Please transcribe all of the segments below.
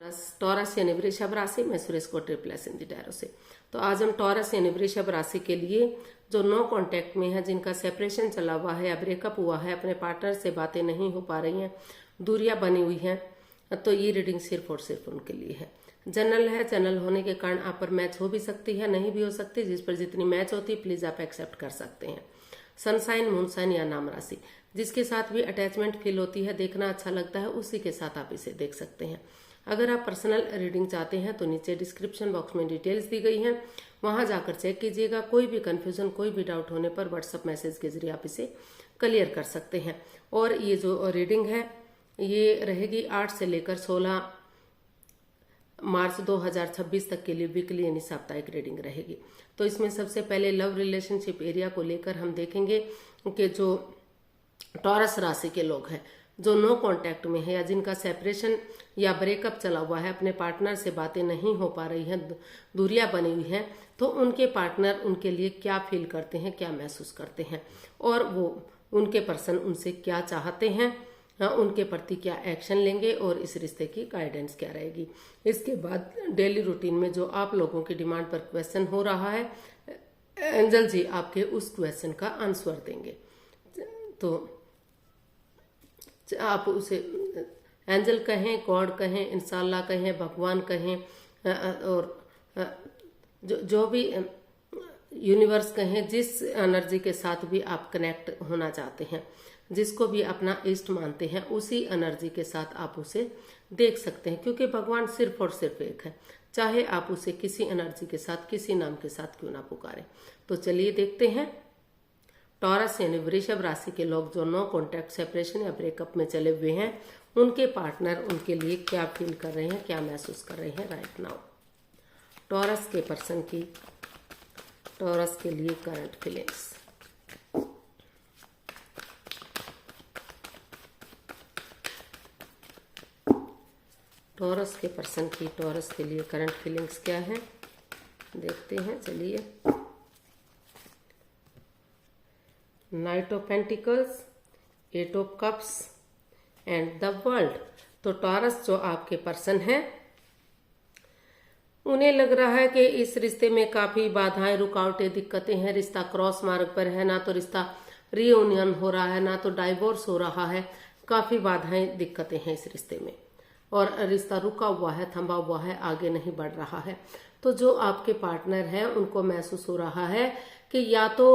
Taurus यानी वृषभ राशि में सुरेश को ट्रिपल इन दी टैरो से। तो आज हम टॉरस यानी वृषभ राशि के लिए जो नो कांटेक्ट में है, जिनका सेपरेशन चला हुआ है या ब्रेकअप हुआ है, अपने पार्टनर से बातें नहीं हो पा रही हैं, दूरियां बनी हुई हैं, तो ये रीडिंग सिर्फ और सिर्फ उनके लिए है। जनरल है, जनरल होने के कारण आप पर मैच हो भी सकती है, नहीं भी हो सकती। जिस पर जितनी मैच होती है प्लीज आप एक्सेप्ट कर सकते हैं। सनसाइन, मूनसाइन या नाम राशि, जिसके साथ भी अटैचमेंट फील होती है, देखना अच्छा लगता है, उसी के साथ आप इसे देख सकते हैं। अगर आप पर्सनल रीडिंग चाहते हैं तो नीचे डिस्क्रिप्शन बॉक्स में डिटेल्स दी गई हैं, वहां जाकर चेक कीजिएगा। कोई भी कंफ्यूजन, कोई भी डाउट होने पर व्हाट्सएप मैसेज के जरिए आप इसे क्लियर कर सकते हैं। और ये जो रीडिंग है ये रहेगी 8 से लेकर 16 मार्च 2026 तक के लिए वीकली यानी साप्ताहिक रीडिंग रहेगी। तो इसमें सबसे पहले लव रिलेशनशिप एरिया को लेकर हम देखेंगे कि जो टॉरस राशि के लोग हैं, जो नो कांटेक्ट में है या जिनका सेपरेशन या ब्रेकअप चला हुआ है, अपने पार्टनर से बातें नहीं हो पा रही हैं, दूरियां बनी हुई हैं, तो उनके पार्टनर उनके लिए क्या फील करते हैं, क्या महसूस करते हैं, और वो उनके पर्सन उनसे क्या चाहते हैं, उनके प्रति क्या एक्शन लेंगे, और इस रिश्ते की गाइडेंस क्या रहेगी। इसके बाद डेली रूटीन में जो आप लोगों की डिमांड पर क्वेश्चन हो रहा है, एंजल जी आपके उस क्वेश्चन का आंसर देंगे। तो आप उसे एंजल कहें, गॉड कहें, इंशाल्लाह कहें, भगवान कहें, और जो भी यूनिवर्स कहें, जिस एनर्जी के साथ भी आप कनेक्ट होना चाहते हैं, जिसको भी अपना इष्ट मानते हैं, उसी एनर्जी के साथ आप उसे देख सकते हैं, क्योंकि भगवान सिर्फ और सिर्फ एक है, चाहे आप उसे किसी एनर्जी के साथ, किसी नाम के साथ क्यों ना पुकारें। तो चलिए देखते हैं टॉरस यानी वृषभ राशि के लोग जो नो कॉन्टैक्ट, सेपरेशन या ब्रेकअप में चले हुए हैं, उनके पार्टनर उनके लिए क्या फील कर रहे हैं, क्या महसूस कर रहे हैं राइट नाउ। टॉरस के पर्सन की टॉरस के लिए करंट फीलिंग्स। टॉरस के पर्सन की टॉरस के लिए करंट फीलिंग्स क्या है देखते हैं, चलिए। Night of pentacles, 8 of cups and the world. तो टॉरस जो आपके पर्सन हैं, उन्हें लग रहा है कि इस रिश्ते में काफी बाधाएं, रुकावटें, दिक्कतें हैं। रिश्ता क्रॉस मार्ग पर है, ना तो रिश्ता रीयूनियन हो रहा है, ना तो डाइवोर्स हो रहा है। काफी बाधाएं, दिक्कतें हैं इस रिश्ते में, और रिश्ता रुका हुआ है, थमा हुआ है, आगे नहीं बढ़ रहा है। तो जो आपके पार्टनर हैं उनको महसूस हो रहा है कि या तो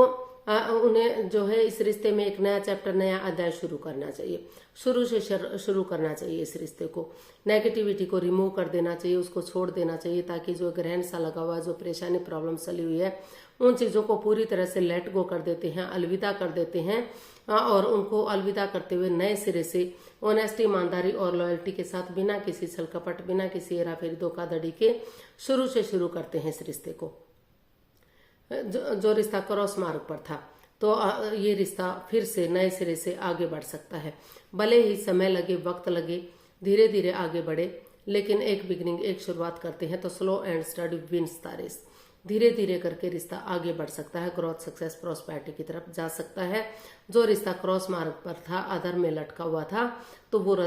उन्हें जो है इस रिश्ते में एक नया चैप्टर, नया अध्याय शुरू करना चाहिए, शुरू से शुरू करना चाहिए। इस रिश्ते को, नेगेटिविटी को रिमूव कर देना चाहिए, उसको छोड़ देना चाहिए, ताकि जो ग्रहण सा लगा हुआ है, जो परेशानी, प्रॉब्लम चली हुई है, उन चीजों को पूरी तरह से लेट गो कर देते हैं, अलविदा कर देते हैं, और उनको अलविदा करते हुए नए सिरे से ऑनेस्टी, ईमानदारी और लॉयल्टी के साथ, बिना किसी छल कपट, बिना किसी हेराफेरी, धोखाधड़ी के शुरू से शुरू करते हैं इस रिश्ते को। जो रिश्ता क्रॉस मार्ग पर था, तो ये रिश्ता फिर से नए सिरे से आगे बढ़ सकता है। भले ही समय लगे, वक्त लगे, धीरे धीरे आगे बढ़े, लेकिन एक बिगनिंग, एक शुरुआत करते हैं तो slow and study wins the race. धीरे धीरे करके रिश्ता आगे बढ़ सकता है, ग्रोथ, सक्सेस, प्रॉस्पेरिटी की तरफ जा सकता है। जो रिश्ता क्रॉस मार्ग पर था, अधर में लटका हुआ था, तो वो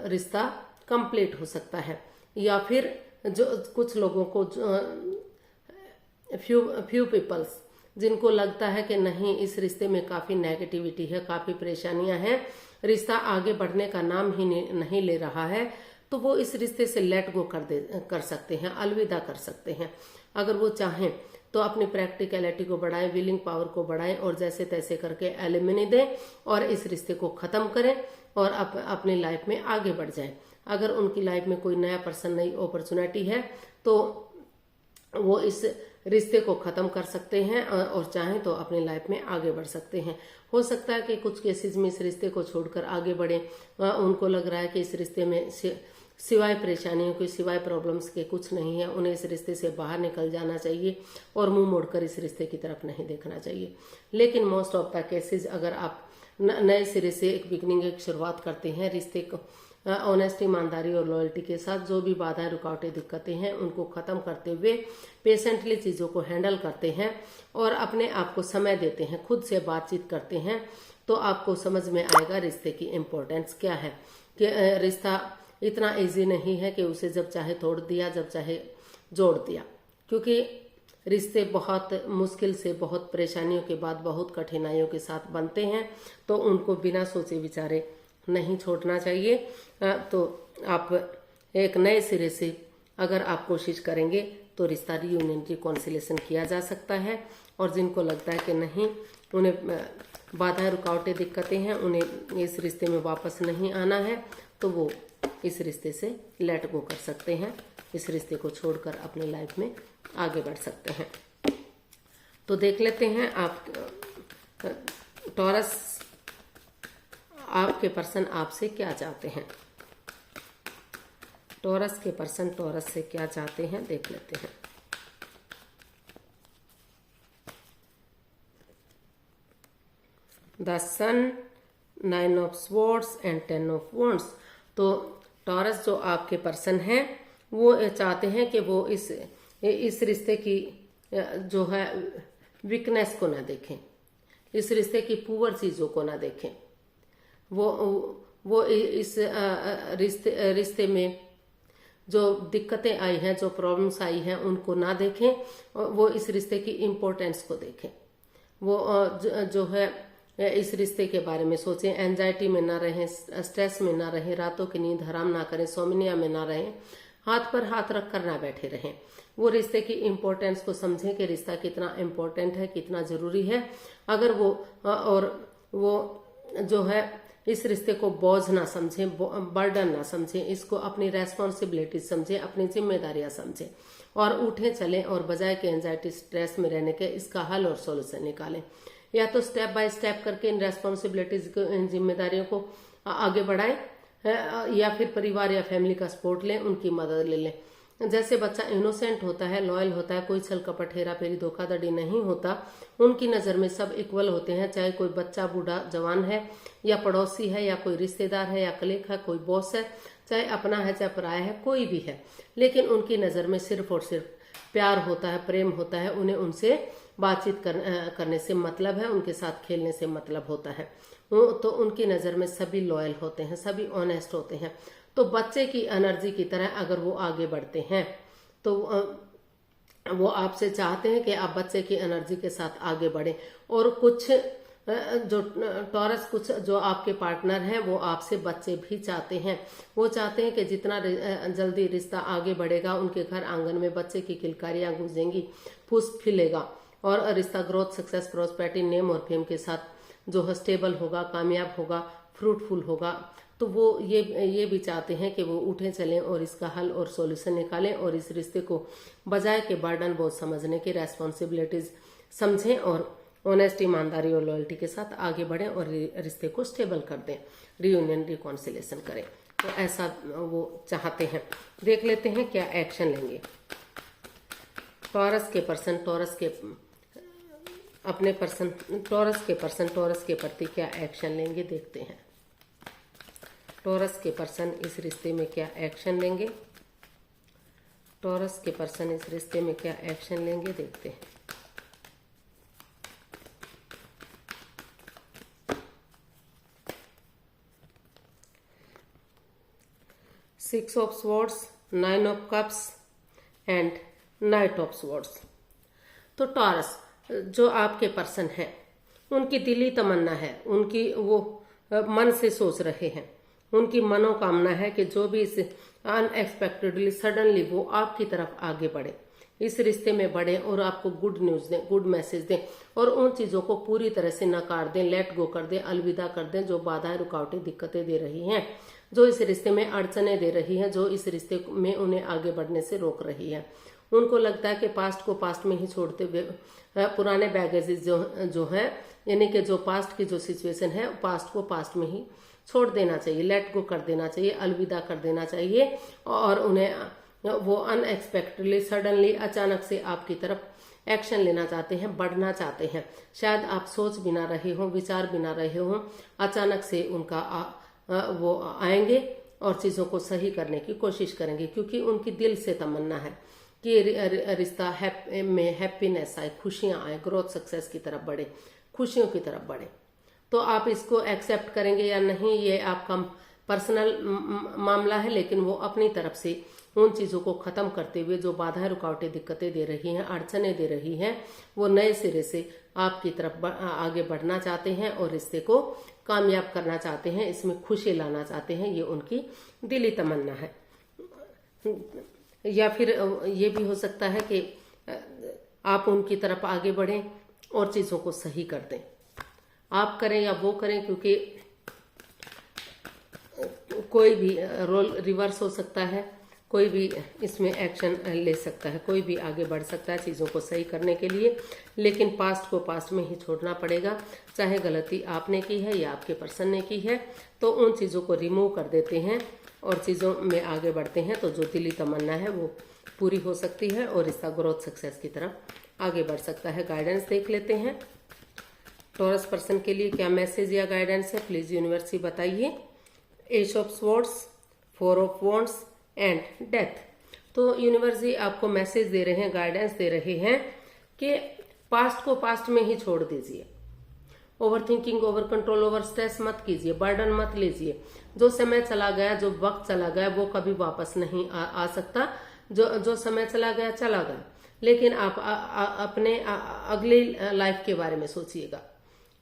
रिश्ता कंप्लीट हो सकता है। या फिर जो कुछ लोगों को, फ्यू पीपल्स जिनको लगता है कि नहीं, इस रिश्ते में काफी नेगेटिविटी है, काफी परेशानियां हैं, रिश्ता आगे बढ़ने का नाम ही नहीं ले रहा है, तो वो इस रिश्ते से लेट गो कर सकते हैं, अलविदा कर सकते हैं। अगर वो चाहें तो अपनी प्रैक्टिकलिटी को बढ़ाएं, विलिंग पावर को बढ़ाएं, और जैसे तैसे करके एलिमिनी दें और इस रिश्ते को खत्म करें और अपनी लाइफ में आगे बढ़ जाएं। अगर उनकी लाइफ में कोई नया पर्सन, नई अपॉर्चुनिटी है, तो वो इस रिश्ते को खत्म कर सकते हैं, और चाहें तो अपनी लाइफ में आगे बढ़ सकते हैं। हो सकता है कि कुछ केसेस में इस रिश्ते को छोड़कर आगे बढ़े, उनको लग रहा है कि इस रिश्ते में सिवाय परेशानियों के, सिवाय प्रॉब्लम्स के कुछ नहीं है, उन्हें इस रिश्ते से बाहर निकल जाना चाहिए और मुंह मोड़कर इस रिश्ते की तरफ नहीं देखना चाहिए। लेकिन मोस्ट ऑफ द केसेस, अगर आप नए सिरे से एक बिगनिंग, एक शुरुआत करते हैं, रिश्ते को ऑनेस्टी, ईमानदारी और लॉयल्टी के साथ, जो भी बाधाएं, रुकावटें, दिक्कतें हैं, उनको खत्म करते हुए पेशेंटली चीजों को हैंडल करते हैं और अपने आप को समय देते हैं, खुद से बातचीत करते हैं, तो आपको समझ में आएगा रिश्ते की इम्पोर्टेंस क्या है। कि रिश्ता इतना इजी नहीं है कि उसे जब चाहे तोड़ दिया, जब चाहे जोड़ दिया, क्योंकि रिश्ते बहुत मुश्किल से, बहुत परेशानियों के बाद, बहुत कठिनाइयों के साथ बनते हैं। तो उनको बिना सोचे विचारे नहीं छोड़ना चाहिए। तो आप एक नए सिरे से अगर आप कोशिश करेंगे तो रिश्ता रीयूनियन, रिकॉन्सिलेशन किया जा सकता है। और जिनको लगता है कि नहीं, उन्हें बाधाएं, रुकावटें, दिक्कतें हैं, उन्हें इस रिश्ते में वापस नहीं आना है, तो वो इस रिश्ते से लेट गो कर सकते हैं, इस रिश्ते को छोड़कर अपने लाइफ में आगे बढ़ सकते हैं। तो देख लेते हैं आप टॉरस, आपके पर्सन आपसे क्या चाहते हैं। टॉरस के पर्सन टॉरस से क्या चाहते हैं, देख लेते हैं। The sun, 9 of swords and 10 of wands. तो टॉरस जो आपके पर्सन हैं वो चाहते हैं कि वो इस रिश्ते की जो है वीकनेस को ना देखें, इस रिश्ते की पुअर चीजों को ना देखें। वो इस रिश्ते में जो दिक्कतें आई हैं, जो प्रॉब्लम्स आई हैं, उनको ना देखें, वो इस रिश्ते की इम्पोर्टेंस को देखें। वो जो है इस रिश्ते के बारे में सोचें, एंजाइटी में ना रहें, स्ट्रेस में ना रहें, रातों की नींद हराम ना करें, सोमनिया में ना रहें, हाथ पर हाथ रख कर ना बैठे रहें। वो रिश्ते की इम्पोर्टेंस को समझें कि रिश्ता कितना इम्पोर्टेंट है, कितना जरूरी है। अगर वो जो है इस रिश्ते को बोझ ना समझें, बर्डन ना समझें, इसको अपनी रेस्पॉन्सिबिलिटी समझें, अपनी जिम्मेदारियां समझें और उठें चलें, और बजाय के एंजाइटी स्ट्रेस में रहने के इसका हल और सॉल्यूशन निकालें। या तो स्टेप बाय स्टेप करके इन रेस्पॉन्सिबिलिटीज को, इन जिम्मेदारियों को आगे बढ़ाएं, या फिर परिवार या फैमिली का सपोर्ट लें, उनकी मदद ले लें। जैसे बच्चा इनोसेंट होता है, लॉयल होता है, कोई छल कपट, हेरा फेरी, धोखाधड़ी नहीं होता, उनकी नजर में सब इक्वल होते हैं। चाहे कोई बच्चा, बूढ़ा, जवान है, या पड़ोसी है, या कोई रिश्तेदार है, या कलीग है, कोई बॉस है, चाहे अपना है चाहे पराया है, कोई भी है, लेकिन उनकी नजर में सिर्फ और सिर्फ प्यार होता है, प्रेम होता है। उन्हें उनसे बातचीत करने से मतलब है, उनके साथ खेलने से मतलब होता है। तो उनकी नजर में सभी लॉयल होते हैं, सभी ऑनेस्ट होते हैं। तो बच्चे की एनर्जी की तरह अगर वो आगे बढ़ते हैं तो वो आपसे चाहते हैं कि आप बच्चे की एनर्जी के साथ आगे बढ़े। और कुछ जो टॉरस, कुछ जो आपके पार्टनर हैं, वो आपसे बच्चे भी चाहते हैं। वो चाहते हैं कि जितना जल्दी रिश्ता आगे बढ़ेगा, उनके घर आंगन में बच्चे की किलकारियां गूंजेंगी, फूस फैलेगा, और रिश्ता ग्रोथ, सक्सेस, प्रॉस्पेरिटी, नेम और फेम के साथ जो है स्टेबल होगा, कामयाब होगा, फ्रूटफुल होगा। तो वो ये भी चाहते हैं कि वो उठे चलें और इसका हल और सॉल्यूशन निकालें, और इस रिश्ते को बजाय के बर्डन बोझ समझने की रेस्पॉन्सिबिलिटीज समझें, और ऑनेस्ट, ईमानदारी और लॉयल्टी के साथ आगे बढ़ें और रिश्ते को स्टेबल कर दें, रीयूनियन, रिकॉन्सिलेशन करें। तो ऐसा वो चाहते हैं। देख लेते हैं क्या एक्शन लेंगे टॉरस के पर्सन, टॉरस के पर्सन टॉरस के प्रति क्या एक्शन लेंगे, देखते हैं। टॉरस के पर्सन इस रिश्ते में क्या एक्शन लेंगे, टॉरस के पर्सन इस रिश्ते में क्या एक्शन लेंगे, देखते हैं। Six of swords, 9 of cups and night of swords. तो टॉरस जो आपके पर्सन है, उनकी दिली तमन्ना है, उनकी वो मन से सोच रहे हैं, उनकी मनोकामना है कि जो भी इस अनएक्सपेक्टेडली, सडनली वो आपकी तरफ आगे बढ़े, इस रिश्ते में बढ़े और आपको गुड न्यूज दें, गुड मैसेज दें, और उन चीजों को पूरी तरह से नकार दें, लेट गो कर दें, अलविदा कर दें, जो बाधाएं, रुकावटें, दिक्कतें दे रही हैं, जो इस रिश्ते में अड़चने दे रही हैं, जो इस रिश्ते में उन्हें आगे बढ़ने से रोक रही है। उनको लगता है कि पास्ट को पास्ट में ही छोड़ते हुए पुराने बैगेजेस जो है, यानी कि जो पास्ट की जो सिचुएशन है, पास्ट को पास्ट में ही छोड़ देना चाहिए, लेट गो कर देना चाहिए, अलविदा कर देना चाहिए, और उन्हें वो अनएक्सपेक्टेडली, सडनली, अचानक से आपकी तरफ एक्शन लेना चाहते हैं, बढ़ना चाहते हैं। शायद आप सोच भी ना रहे हो, विचार भी ना रहे हो, अचानक से उनका वो आएंगे और चीजों को सही करने की कोशिश करेंगे, क्योंकि उनकी दिल से तमन्ना है कि रिश्ता में हैप्पीनेस आए, खुशियां आए, ग्रोथ, सक्सेस की तरफ बढ़े, खुशियों की तरफ बढ़े। तो आप इसको एक्सेप्ट करेंगे या नहीं, ये आपका पर्सनल मामला है, लेकिन वो अपनी तरफ से उन चीजों को खत्म करते हुए जो बाधाएं, रुकावटें, दिक्कतें दे रही हैं, अड़चने दे रही हैं, वो नए सिरे से आपकी तरफ आगे बढ़ना चाहते हैं और रिश्ते को कामयाब करना चाहते हैं, इसमें खुशी लाना चाहते हैं। ये उनकी दिली तमन्ना है। या फिर ये भी हो सकता है कि आप उनकी तरफ आगे बढ़ें और चीजों को सही कर दें। आप करें या वो करें, क्योंकि कोई भी रोल रिवर्स हो सकता है, कोई भी इसमें एक्शन ले सकता है, कोई भी आगे बढ़ सकता है चीज़ों को सही करने के लिए, लेकिन पास्ट को पास्ट में ही छोड़ना पड़ेगा। चाहे गलती आपने की है या आपके पर्सन ने की है, तो उन चीज़ों को रिमूव कर देते हैं और चीज़ों में आगे बढ़ते हैं, तो जो दिली तमन्ना है वो पूरी हो सकती है और इसका ग्रोथ सक्सेस की तरफ आगे बढ़ सकता है। गाइडेंस देख लेते हैं टॉरस पर्सन के लिए क्या मैसेज या गाइडेंस है, प्लीज यूनिवर्स बताइए। S of swords, 4 of wands and death. तो यूनिवर्स जी आपको मैसेज दे रहे हैं, गाइडेंस दे रहे हैं कि पास्ट को पास्ट में ही छोड़ दीजिए। Over thinking, over control, over stress मत कीजिए, बर्डन मत लीजिए। जो समय चला गया, जो वक्त चला गया, वो कभी वापस नहीं आ सकता। जो समय चला गया चला गया, लेकिन आप अपने अगली लाइफ के बारे में सोचिएगा।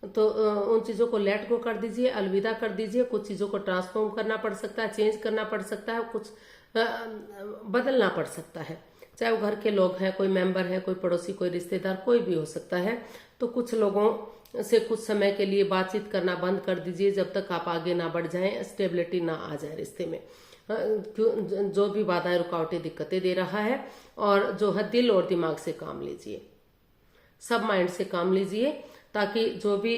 तो उन चीजों को लेट गो कर दीजिए, अलविदा कर दीजिए। कुछ चीजों को ट्रांसफॉर्म करना पड़ सकता है, चेंज करना पड़ सकता है, कुछ बदलना पड़ सकता है। चाहे वो घर के लोग हैं, कोई मेंबर है, कोई पड़ोसी, कोई रिश्तेदार, कोई भी हो सकता है। तो कुछ लोगों से कुछ समय के लिए बातचीत करना बंद कर दीजिए, जब तक आप आगे ना बढ़ जाएं, स्टेबिलिटी ना आ जाए रिश्ते में। जो भी बाधाएं, रुकावटें, दिक्कतें दे रहा है, और जो है दिल और दिमाग से काम लीजिए, सब माइंड से काम लीजिए, ताकि जो भी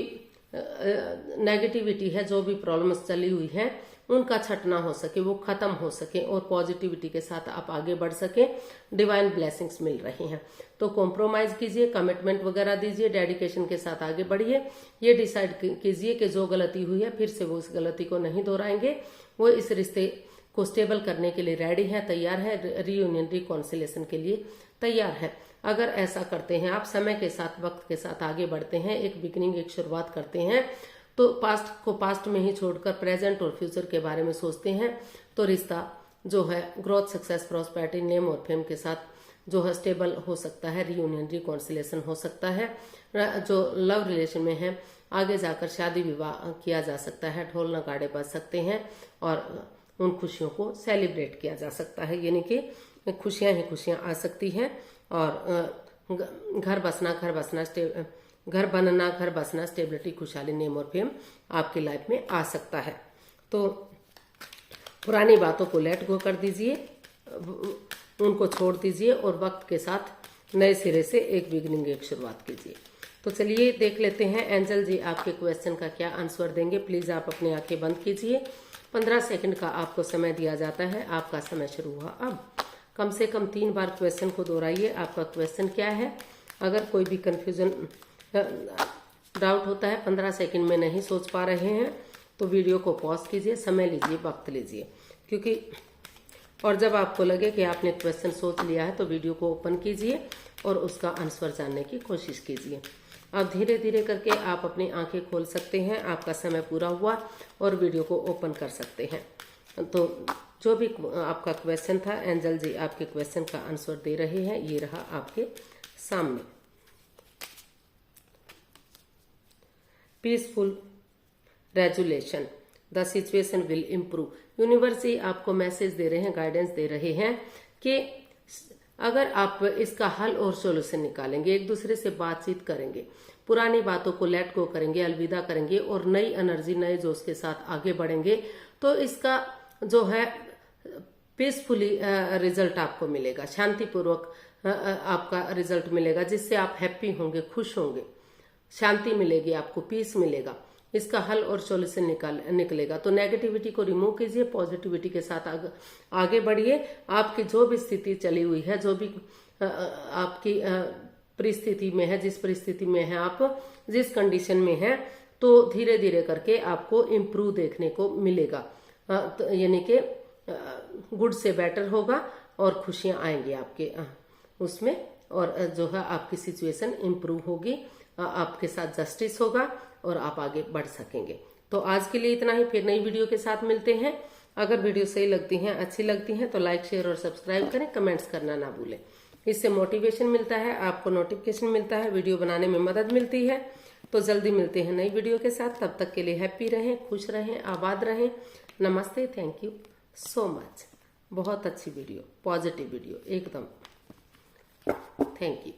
नेगेटिविटी है, जो भी प्रॉब्लम्स चली हुई है, उनका छटना हो सके, वो खत्म हो सके और पॉजिटिविटी के साथ आप आगे बढ़ सके। डिवाइन ब्लेसिंग्स मिल रही हैं। तो कॉम्प्रोमाइज कीजिए, कमिटमेंट वगैरह दीजिए, डेडिकेशन के साथ आगे बढ़िए। ये डिसाइड कीजिए कि जो गलती हुई है फिर से वो इस गलती को नहीं दोहराएंगे। वो इस रिश्ते को स्टेबल करने के लिए रेडी है, तैयार है, रीयूनियन, रिकॉन्सिलेशन के लिए तैयार है। अगर ऐसा करते हैं आप, समय के साथ, वक्त के साथ आगे बढ़ते हैं, एक बिगिनिंग, एक शुरुआत करते हैं, तो पास्ट को पास्ट में ही छोड़कर प्रेजेंट और फ्यूचर के बारे में सोचते हैं, तो रिश्ता जो है ग्रोथ, सक्सेस, प्रॉस्पेरिटी, नेम और फेम के साथ जो है स्टेबल हो सकता है, रीयूनियन, रिकॉन्सिलेशन हो सकता है। जो लव रिलेशन में है, आगे जाकर शादी विवाह किया जा सकता है, ढोल नगाड़े बज सकते हैं और उन खुशियों को सेलिब्रेट किया जा सकता है। यानी कि खुशियां ही खुशियां आ सकती हैं और घर बनना, घर बसना, स्टेबिलिटी, खुशहाली, नेम और फेम आपकी लाइफ में आ सकता है। तो पुरानी बातों को लेट गो कर दीजिए, उनको छोड़ दीजिए और वक्त के साथ नए सिरे से एक बिगिनिंग, एक शुरुआत कीजिए। तो चलिए देख लेते हैं एंजल जी आपके क्वेश्चन का क्या आंसर देंगे। प्लीज आप अपनी आंखें बंद कीजिए। 15 सेकंड का आपको समय दिया जाता है। आपका समय शुरू हुआ अब। कम से कम 3 बार क्वेश्चन को दोहराइए। आपका क्वेश्चन क्या है? अगर कोई भी कंफ्यूजन, डाउट होता है, 15 सेकंड में नहीं सोच पा रहे हैं, तो वीडियो को पॉज कीजिए, समय लीजिए, वक्त लीजिए। क्योंकि और जब आपको लगे कि आपने क्वेश्चन सोच लिया है, तो वीडियो को ओपन कीजिए और उसका आंसर जानने की कोशिश कीजिए। अब धीरे धीरे करके आप अपनी आंखें खोल सकते हैं। आपका समय पूरा हुआ और वीडियो को ओपन कर सकते हैं। तो जो भी आपका क्वेश्चन था, एंजल जी आपके क्वेश्चन का आंसर दे रहे हैं। ये रहा आपके सामने। Peaceful resolution, the situation will improve. Universe ji आपको मैसेज दे रहे हैं, गाइडेंस दे रहे हैं कि अगर आप इसका हल और सोल्यूशन निकालेंगे, एक दूसरे से बातचीत करेंगे, पुरानी बातों को लेट गो करेंगे, अलविदा करेंगे और नई एनर्जी, नए जोश के साथ आगे बढ़ेंगे, तो इसका जो है पीसफुली रिजल्ट आपको मिलेगा, शांतिपूर्वक आपका रिजल्ट मिलेगा, जिससे आप हैप्पी होंगे, खुश होंगे, शांति मिलेगी, आपको पीस मिलेगा। इसका हल और सॉल्यूशन निकलेगा। तो नेगेटिविटी को रिमूव कीजिए, पॉजिटिविटी के साथ आगे बढ़िए। आपकी जो भी स्थिति चली हुई है, जो भी आपकी परिस्थिति में है, जिस परिस्थिति में है आप, जिस कंडीशन में है, तो धीरे धीरे करके आपको इम्प्रूव देखने को मिलेगा। यानी कि गुड से बेटर होगा और खुशियां आएंगी आपके उसमें, और जो है आपकी सिचुएशन इम्प्रूव होगी, आपके साथ जस्टिस होगा और आप आगे बढ़ सकेंगे। तो आज के लिए इतना ही, फिर नई वीडियो के साथ मिलते हैं। अगर वीडियो सही लगती हैं, अच्छी लगती हैं तो लाइक शेयर और सब्सक्राइब करें, कमेंट्स करना ना भूलें। इससे मोटिवेशन मिलता है, आपको नोटिफिकेशन मिलता है, वीडियो बनाने में मदद मिलती है। तो जल्दी मिलते हैं नई वीडियो के साथ, तब तक के लिए हैप्पी रहें, खुश रहें, आबाद रहें। नमस्ते, थैंक यू सो मच। बहुत अच्छी वीडियो, पॉजिटिव वीडियो एकदम। Thank you.